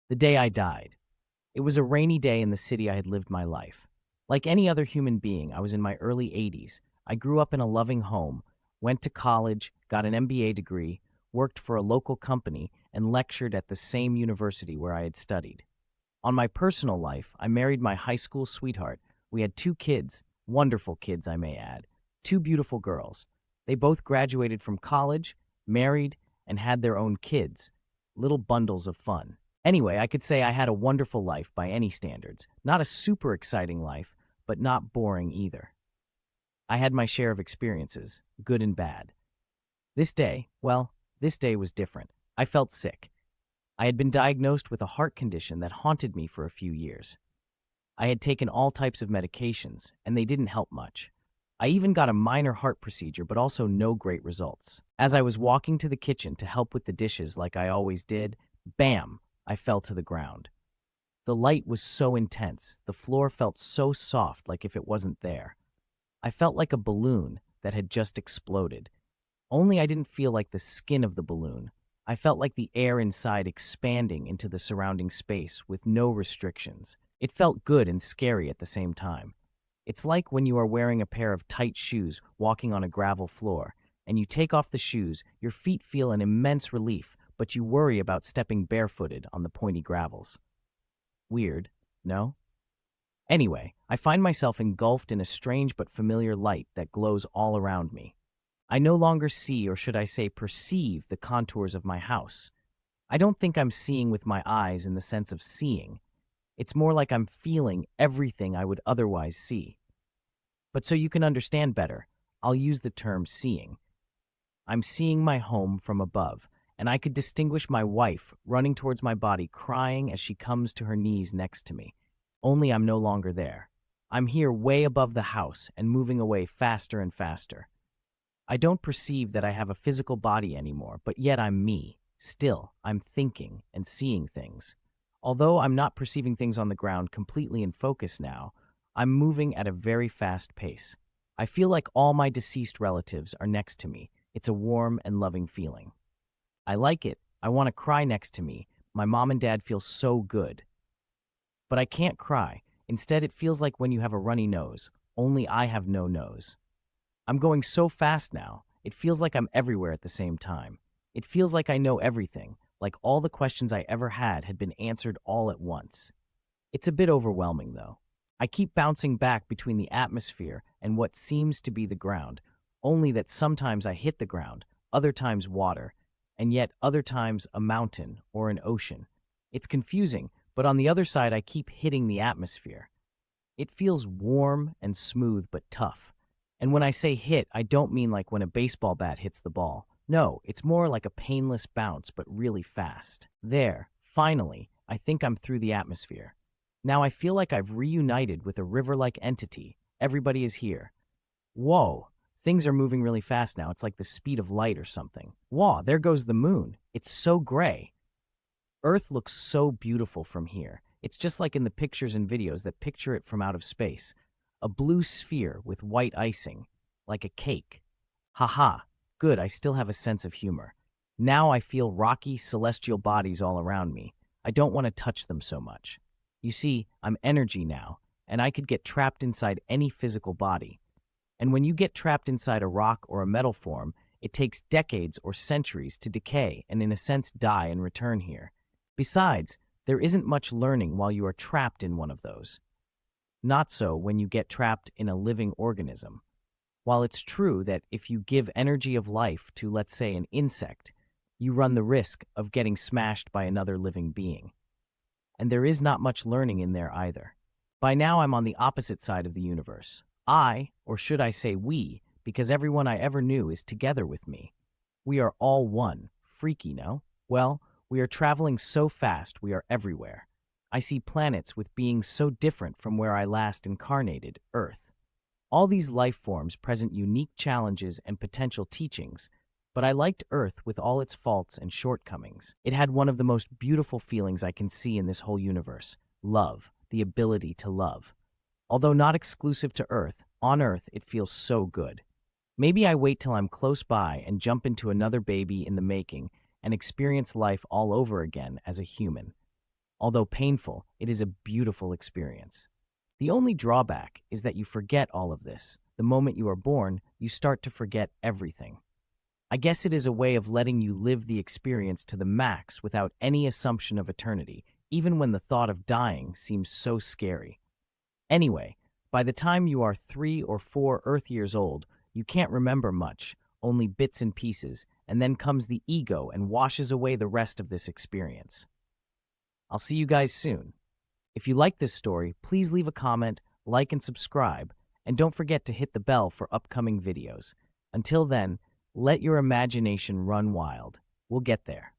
The day I died. It was a rainy day in the city I had lived my life. Like any other human being, I was in my early 80s. I grew up in a loving home, went to college, got an MBA degree, worked for a local company, and lectured at the same university where I had studied. On my personal life, I married my high school sweetheart. We had two kids, wonderful kids, I may add, two beautiful girls. They both graduated from college, married, and had their own kids, little bundles of fun. Anyway, I could say I had a wonderful life by any standards. Not a super exciting life, but not boring either. I had my share of experiences, good and bad. This day was different. I felt sick. I had been diagnosed with a heart condition that haunted me for a few years. I had taken all types of medications, and they didn't help much. I even got a minor heart procedure, but also no great results. As I was walking to the kitchen to help with the dishes like I always did, bam, I fell to the ground. The light was so intense, the floor felt so soft like if it wasn't there. I felt like a balloon that had just exploded. Only I didn't feel like the skin of the balloon. I felt like the air inside expanding into the surrounding space with no restrictions. It felt good and scary at the same time. It's like when you are wearing a pair of tight shoes walking on a gravel floor, and you take off the shoes, your feet feel an immense relief, but you worry about stepping barefooted on the pointy gravels. Weird, no? Anyway, I find myself engulfed in a strange but familiar light that glows all around me. I no longer see, or should I say perceive, the contours of my house. I don't think I'm seeing with my eyes in the sense of seeing. It's more like I'm feeling everything I would otherwise see. But so you can understand better, I'll use the term seeing. I'm seeing my home from above, and I could distinguish my wife running towards my body, crying as she comes to her knees next to me. Only I'm no longer there. I'm here way above the house and moving away faster and faster. I don't perceive that I have a physical body anymore, but yet I'm me. Still, I'm thinking and seeing things. Although I'm not perceiving things on the ground completely in focus now, I'm moving at a very fast pace. I feel like all my deceased relatives are next to me. It's a warm and loving feeling. I like it. I want to cry next to me. My mom and dad feel so good. But I can't cry. Instead, it feels like when you have a runny nose, only I have no nose. I'm going so fast now, it feels like I'm everywhere at the same time. It feels like I know everything, like all the questions I ever had been answered all at once. It's a bit overwhelming, though. I keep bouncing back between the atmosphere and what seems to be the ground, only that sometimes I hit the ground, other times water, and yet other times a mountain or an ocean. It's confusing, but on the other side I keep hitting the atmosphere. It feels warm and smooth but tough. And when I say hit, I don't mean like when a baseball bat hits the ball. No, it's more like a painless bounce, but really fast. There, finally, I think I'm through the atmosphere. Now I feel like I've reunited with a river-like entity. Everybody is here. Whoa, things are moving really fast now. It's like the speed of light or something. Whoa, there goes the moon. It's so gray. Earth looks so beautiful from here. It's just like in the pictures and videos that picture it from out of space. A blue sphere with white icing, like a cake. Haha, good, I still have a sense of humor. Now I feel rocky, celestial bodies all around me. I don't want to touch them so much. You see, I'm energy now, and I could get trapped inside any physical body. And when you get trapped inside a rock or a metal form, it takes decades or centuries to decay and in a sense die and return here. Besides, there isn't much learning while you are trapped in one of those. Not so when you get trapped in a living organism. While it's true that if you give energy of life to, let's say, an insect, you run the risk of getting smashed by another living being. And there is not much learning in there either. By now I'm on the opposite side of the universe. I, or should I say we, because everyone I ever knew is together with me. We are all one. Freaky, no? Well, we are traveling so fast we are everywhere. I see planets with beings so different from where I last incarnated, Earth. All these life forms present unique challenges and potential teachings, but I liked Earth with all its faults and shortcomings. It had one of the most beautiful feelings I can see in this whole universe, love, the ability to love. Although not exclusive to Earth, on Earth it feels so good. Maybe I wait till I'm close by and jump into another baby in the making and experience life all over again as a human. Although painful, it is a beautiful experience. The only drawback is that you forget all of this. The moment you are born, you start to forget everything. I guess it is a way of letting you live the experience to the max without any assumption of eternity, even when the thought of dying seems so scary. Anyway, by the time you are 3 or 4 Earth years old, you can't remember much, only bits and pieces, and then comes the ego and washes away the rest of this experience. I'll see you guys soon. If you like this story, please leave a comment, like and subscribe, and don't forget to hit the bell for upcoming videos. Until then, let your imagination run wild. We'll get there.